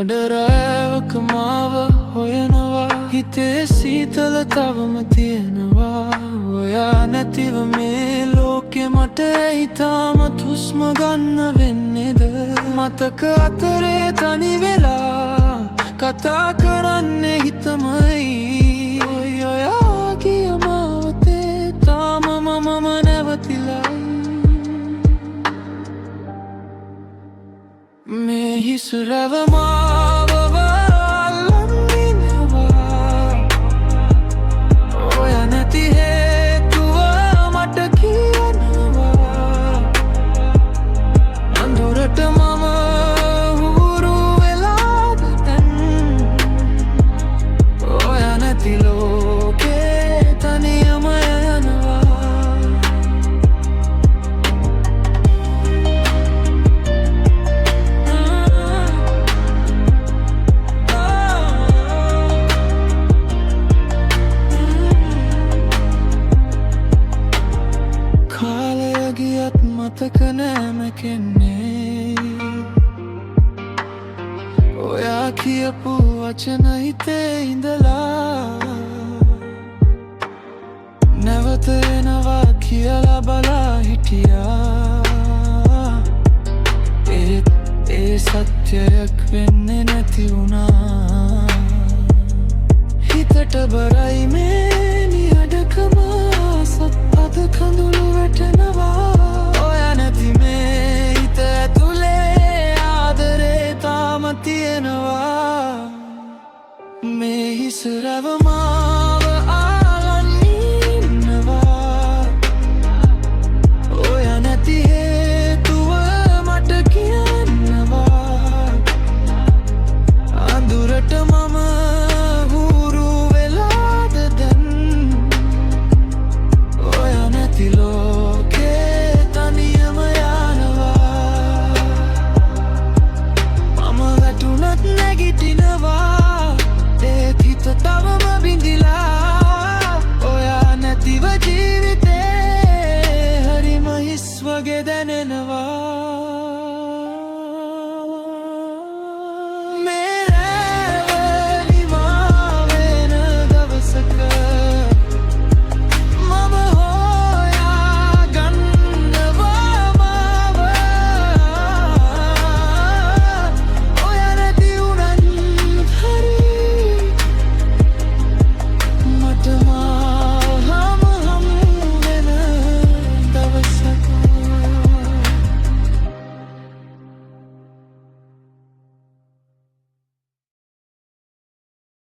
අඬරෑවක මාව හොයනවා හිතේ සීතල තවම තියෙනවා ඔයා නැතිව මේ ලෝකෙ මට ඉතාමත් හුස්ම ගන්න වෙන්නේද මතක අතරේ තනි වෙලා කතා කරන්නේ හිතමයි ඔයා ගිය මාවතේ තාම මමම නැවතිලා මේ හිස් රැව මාව වල්ලන්නිනවා ඔයා නැති හේතුව මට කියනවා අඳුරට මම හුරු වෙලාද දැන් ඔයා නැති ලෝකේ තනියම යනවා මතක නෑමකෙන්නේ ඔයා කියපු වචන හිතේ ඉඳලා නැවත එනවා කියලා බලා හිටියා ඒත් ඒ සත්‍යයක් වෙන්නේ නැති වුණා හිතට බරයි මේ නියඩකම සත් අද කඳුළු වැටෙනවා තියෙනවා මේ හිස් රැව මා